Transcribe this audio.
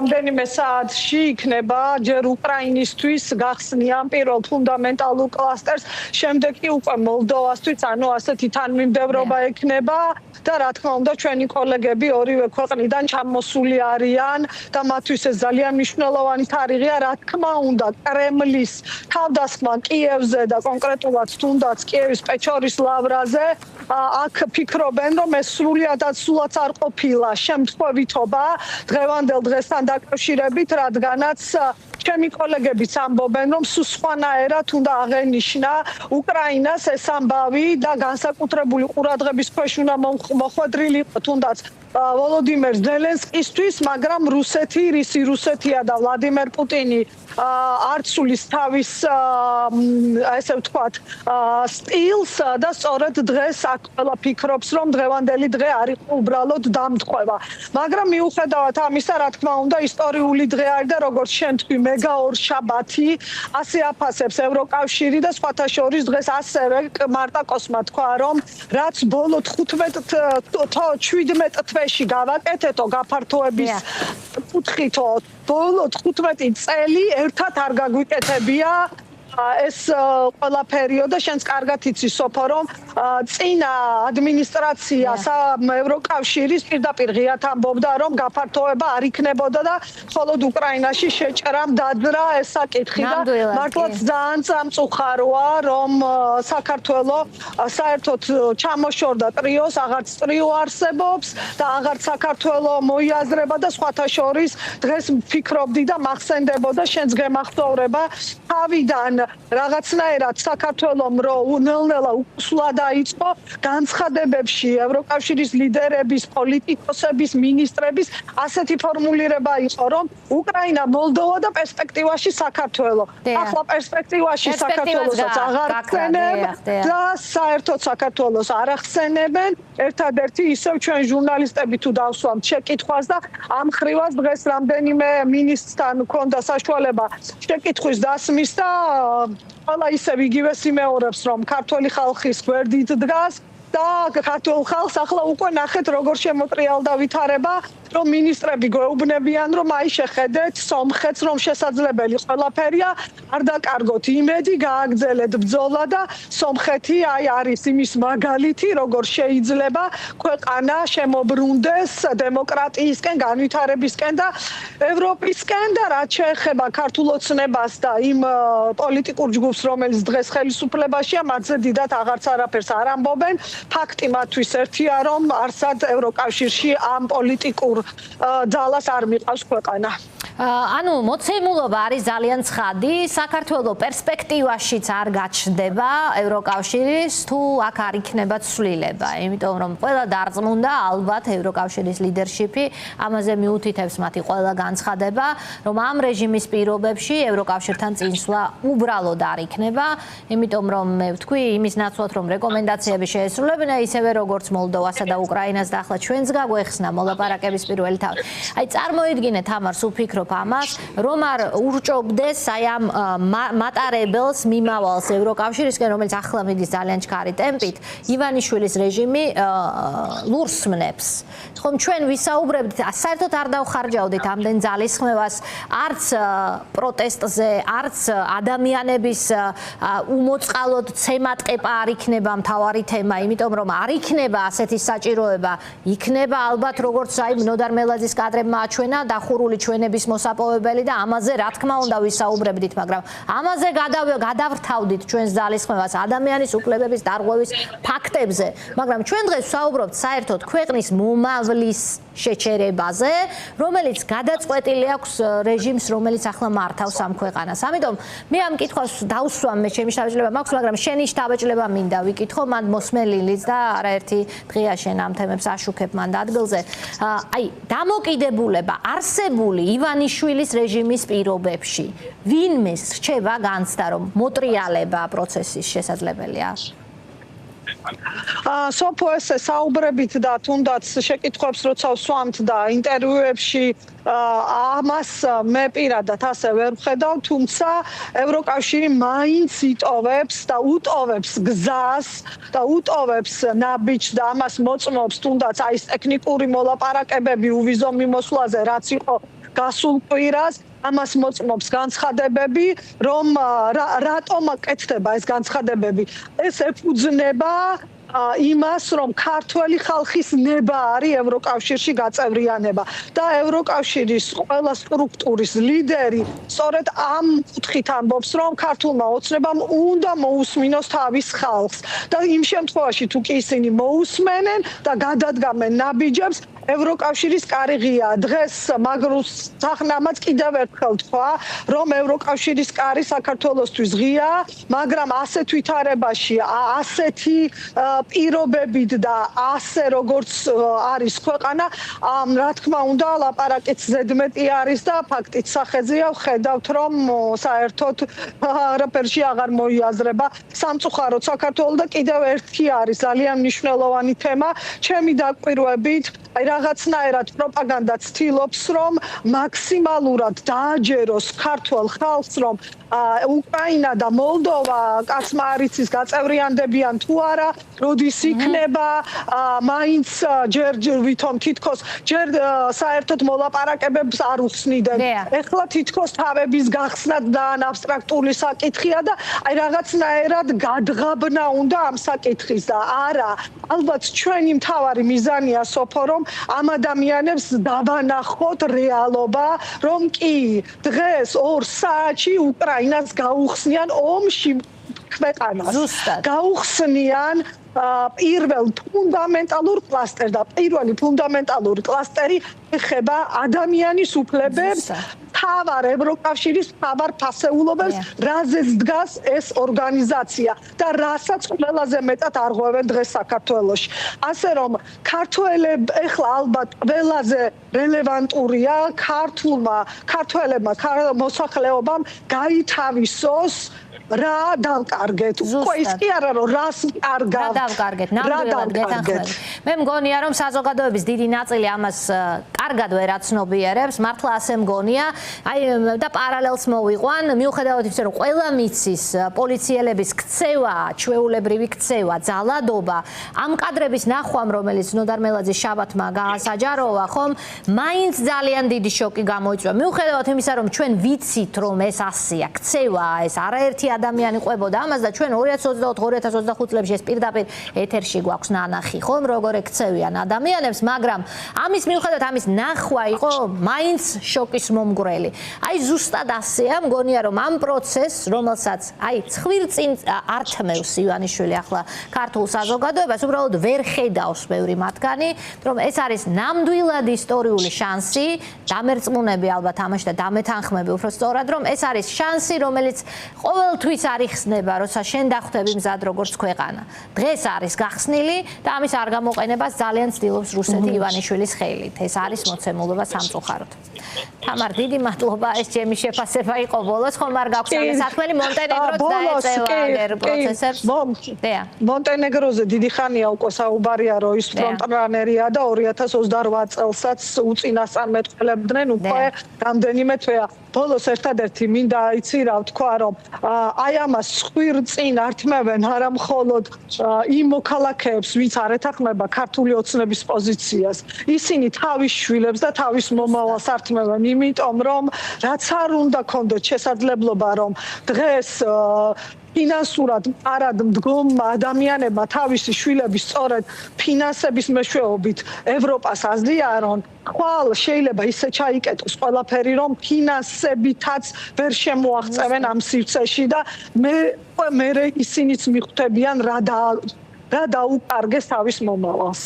რამდენიმე საათში იქნება ჯერ უკრაინისთვის გახსნიან პირველ ფუნდამენტალურ კლასტერს, შემდეგ კი უკვე მოლდოვასთვის, ანუ ასეთი თანმიმდევრობა ექნება და რა თქმა უნდა ჩვენი კოლეგები ორივე ქვეყნიდან ჩამოსული არიან და მათთვის ეს ძალიან მნიშვნელოვანი თარიღია, რა თქმა უნდა, კრემლის თავდასხმა კიევზე და კონკრეტულად თუნდაც კიევის პეჩორის ლავრაზე აქ ფიქრობენ, რომ ეს სრულიადაც არ ყოფილა შემთხვევითობა დღევანდელ დღესთან დაკავშირებით, რადგანაც ჩემი კოლეგებიც ამბობენ, რომ სულ სხვანაირად უნდა აღენიშნა უკრაინას ეს ამბავი და განსაკუთრებული ყურადღების ქვეშ უნდა მოხვედრილიყო თუნდაც ვოლოდიმერ ზელენსკისთვის, მაგრამ რუსეთია და ვლადიმერ პუტინი არცulis თავის ესე ვთქვათ სტილს და სწორედ დღეს აქ ყველა ფიქრობს, რომ დღევანდელი დღე არ იყო უბრალოდ დამტყვევა. მაგრამ მიუხედავად ამისა, რა თქმა უნდა, ისტორიული დღე არის და როგორც შენ თქვი, მეგაორშაბათი, ასე აფასებს ევროკავშირი და სხვათა შორის დღეს ასევე მარტაკოსმა თქვა, რომ რაც ბოლო 17 თვეში გავაკეთეთო გაფართოების კუთხითო, ბოლო 15 წელი ერთად არ გაგვიკეთებია ეს ყველა პერიოდი შენს კარგად იცი სოფო რომ წინა ადმინისტრაცია ევროკავშირის პირდაპირ ღიად ამბობდა რომ გაფართოება არ იქნებოდა და მხოლოდ უკრაინაში შეჭრამ დაძრა ეს საკითხი და მართლაც ძალიან წამწუხაროა რომ საქართველოს საერთოდ ჩამოშორდა ტრიოს, აღარც ტრიო არსებობს და აღარც საქართველოს მოიაზრება და სხვათა შორის დღეს ვფიქრობდი და მახსენდებოდა შენს გემახსოვრება თავიდან რაღაცნაირად საქართველოს რო ნელ-ნელა უკუსლა დაიწყო განცხადებებში ევროკავშირის ლიდერების, პოლიტიკოსების, მინისტრების ასეთი ფორმულირება იყო, რომ უკრაინა, მოლდოვა და პერსპექტივაში საქართველოს. ახლა პერსპექტივაში საქართველოსაც აღარ ხსენებ და საერთოდ საქართველოს არ ახსენებენ. ერთადერთი ისევ ჩვენ ჟურნალისტები თუ დავსვამთ შეკითხვას და ამ ხრივას დღეს რამდენიმე მინისტრთან ჰქონდა საშუალება შეკითხვის დასმის და ყველა ისევ იგივეს იმეორებს, რომ ქართული ხალხის გვერდით დგას და ქართულ ხალხს ახლა უკვე ნახეთ როგორ შემოტრიალდა ვითარება, რომ მინისტრები გვეუბნებიან, რომ აი შეხედეთ სომხეთს, რომ შესაძლებელი ყველაფერია, არ დაკარგოთ იმედი, გააგრძელეთ ბრძოლა და სომხეთი აი არის იმის მაგალითი, როგორ შეიძლება ქვეყანა შემოbrunდეს დემოკრატიისკენ, განვითარებისკენ და ევროპისკენ და რაც შეეხება ქართულ ოცნებას და იმ პოლიტიკურ ჯგუფს, რომელიც დღეს ხელისუფლებაშია, მათზე დიდად აღარც არაფერს არ ამბობენ. ფაქტი მათთვის ერთია, რომ არსად ევროკავშირში ამ პოლიტიკურ ძალას არ მიყავს ქვეყანა. ანუ მოცემულობა არის ძალიან ცხადი, საქართველოს პერსპექტივაშიც არ გაჩნდება ევროკავშირის თუ აქ არ იქნება ცვლილება, იმიტომ რომ ყველა დარწმუნდა ალბათ ევროკავშირის ლიდერშიპი ამაზე მიუთითებს მათი ყველა განცხადება, რომ ამ რეჟიმის პირობებში ევროკავშირთან წინსვლა უბრალოდ არ იქნება, იმიტომ რომ მე ვთქვი იმის ნაცვლად რომ რეკომენდაციები შეესრულებინა ისევე როგორც მოლდოვასა და უკრაინას და ახლა ჩვენს გაგვეხსნა მოლაპარაკების პირველი თავი. აი წარმოიდგინეთ ამას უფიქრობ ამას, რომ არ ურჭობდეს აი ამ მატარებელს მიმავალს ევროკავშირისკენ, რომელიც ახლა მიდის ძალიან ჩქარი ტემპით, ივანიშვილის რეჟიმი ლურსმნებს. ხომ ჩვენ ვისაუბრებთ, საერთოდ არ დავხარჯავდით ამდენ ძალისხმევას, არც პროტესტზე, არც ადამიანების უმოწყალოდ ცემატყეპა არ იქნება მთავარი თემა, იმიტომ რომ არ იქნება ასეთი საჭიროება, იქნება ალბათ როგორც აი ნოდარ მელაძის კადრებმა აჩვენა დახურული ჩვენების მოსაპოვებელი და ამაზე რა თქმა უნდა ვისაუბრებდით, მაგრამ ამაზე გადავრთავდით ჩვენს ძალისხმევას ადამიანის უფლებების დარღვევის ფაქტებზე, მაგრამ ჩვენ დღეს ვსაუბრობთ საერთოდ ქვეყნის მომავლის შეჩერებაზე, რომელიც გადაწყვეტილი აქვს რეჟიმს, რომელიც ახლა მართავს ამ ქვეყანას. ამიტომ მე ამ კითხვას დავსვამ, მე ჩემი შთაბეჭდილება მაქვს, მაგრამ შენი შთაბეჭდილება მინდა ვიკითხო, მან მოსმელილიც და არაერთი დღეა შენ ამ თემებს აშუქებ მან ადგილზე. აი, დამოკიდებულება არსებული ივანიშვილის რეჟიმის პირობებში, ვინმე რჩება განცდა, რომ მოტრიალება პროცესის შესაძლებელია? სოფო ესე საუბრებით და თუნდაც შეკითხვებს როცა ვსვამთ და ინტერვიუებში ამას მე პირადად ასე ვერ ვხედავ, თუმცა ევროკავშირი მაინც იტოვებს და უტოვებს გზას და უტოვებს ნაბიჯს და ამას მოწმობს თუნდაც აი ეს ტექნიკური მოლაპარაკებები უვიზო მიმოსვლაზე, რაც იყო გასულ კვირას ამას მოწმობს განცხადებები, რომ რატომ აკეთდება ეს განცხადებები. ეს ეფუძნება იმას, რომ ქართველი ხალხის ნება არის ევროკავშირში გაწევრიანება და ევროკავშირის ყველა სტრუქტურის ლიდერი სწორედ ამ კუთხით ამბობს, რომ ქართულმა ოცნებამ უნდა მოусმინოს თავის ხალხს და იმ შემთხვევაში თუ კი ისინი მოусმენენ და გადადგამენ ნაბიჯებს, ევროკავშირის კარი ღია. დღეს მაგრუს სახნამაც კიდევ ერთხელ თქვა, რომ ევროკავშირის კარი საქართველოსთვის ღია, მაგრამ ასეთ ვითარებაში, ასეთი პირობებით და ასე როგორც არის ქვეყანა, რა თქმა უნდა, ლაპარაკიც ზედმეტი არის და ფაქტიც სახეზეა ვხედავთ, რომ საერთოდ არაფერში აღარ მოიაზრება სამწუხაროდ საქართველოს და კიდევ ერთი არის ძალიან მნიშვნელოვანი თემა, ჩემი დაკვირვებით, რაღაცნაირად პროპაგანდა ცდილობს, რომ მაქსიმალურად დააჯეროს ქართველ ხალხს, რომ უკრაინა და მოლდოვა კაცმა არ იცის გაწევრიანდებიან თუ არა, როდის იქნება, მაინც ჯერ ვითომ თითქოს ჯერ საერთოდ მოლაპარაკებებს არ უხსნიდნენ. ეხლა თითქოს თავების გახსნათ და აბსტრაქტული საკითხია და რაღაცნაირად გადღაბნა უნდა ამ საკითხის და არა, ალბათ ჩვენი მთავარი მიზანია სოფო, რომ ამ ადამიანებს დავანახოთ რეალობა, რომ კი დღეს 2 საათში უკრაინას გაუხსნიან ომში ქვეყანას. გაუხსნიან პირველ ფუნდამენტალურ კლასტერს და პირველი ფუნდამენტალური კლასტერი ეხება ადამიანის უფლებებს, თავარ ევროკავშირის თავარ ფასეულობებს, რაზეც დგას ეს ორგანიზაცია და რასაც ყველაზე მეტად არღვევენ დღეს საქართველოში. ასე რომ ქართველები ეხლა ალბათ ყველაზე რელევანტურია ქართველებმა მოსახლეობამ გაითავისოს რა დავკარგეთ. უკვე ის კი არა რომ რას კარგავთ. რა დავკარგეთ, ნამდვილად გეთანხმებით. მე მგონია რომ საზოგადოების დიდი ნაწილი ამას კარგად ვერ აცნობიერებს, მართლა ასე მგონია. აი და პარალელს მოვიყვან, მიუხედავად იმისა, რომ ყველა მიცის პოლიციელების ქცევა, ჩვეულებრივი ქცევა, ძალადობა, ამ კადრების ნახვამ, რომელიც ნოდარ მელაძის შაბათმა გაასაჯაროვა, ხომ, მაინც ძალიან დიდი შოკი გამოიწვია. მიუხედავად იმისა, რომ ჩვენ ვიცით, რომ ეს ასეა, ქცევა, ეს არაერთი ადამიანი ყვებოდა ამას და ჩვენ 2024-2025 წლებში ეს პირდაპირ ეთერში გვაქვს ნანახი, ხომ, როგორ ექცევიან ადამიანებს, მაგრამ ამის მიუხედავად ამის ნახვა იყო მაინც შოკის მომგვრელი. აი ზუსტად ასეა, მგონია რომ ამ პროცესს, რომელსაც აი ცხვირწინ ართმევს ივანიშვილი ახლა ქართულ საზოგადოებას, უბრალოდ ვერ ხედავს ბევრი მათგანი, რომ ეს არის ნამდვილად ისტორიული შანსი, დამერწმუნები ალბათ ამაში და დამეთანხმები უფრო სწორად, რომ ეს არის შანსი, რომელიც ყოველთვის არ იხსნება, როცა შენ დახვდები მზად როგორც ქვეყანა. დღეს არის გახსნილი და ამის არ გამოყენებას ძალიან ცდილობს რუსეთი ივანიშვილის ხელით. ეს არის მოცემულობა სამწუხაროდ. თამარ, დიდი მადლობა, ეს ჩემი შეფასება იყო ბოლოს, ხომ არ გაქვს ამის საქმელი მონტენეგროც დაეწევა აგერ პროცესებს. მონტენეგროზე დიდი ხანია უკვე საუბარია, რომ ის ფრონტრანერია და 2028 წელსაც უწინასწარმეტყველებდნენ უკვე რამდენიმე თვეა. ბოლოს ერთადერთი მინდა იცი რა ვთქვა, რომ აი ამას ხვირწინ ართმევენ არა მხოლოდ იმ მოქალაქეებს, ვინც არ ეთანხმება ქართული ოცნების პოზიციას. ისინი თავის შვილებს და თავის მომავალს ართმევენ, იმიტომ რომ რაც არ უნდა ქონდეთ შესაძლებლობა, რომ დღეს ფინანსურად არად მდგომ ადამიანებმა თავისი შვილები სწორედ ფინანსების მეშვეობით ევროპას აზიარონ, ხვალ შეიძლება ისე ჩაიკეტოს ყველაფერი, რომ ფინანსებითაც ვერ შემოაღწევენ ამ სივრცეში და მე ისინიც მიხვდებიან რა დაუკარგეს თავის მომავალს.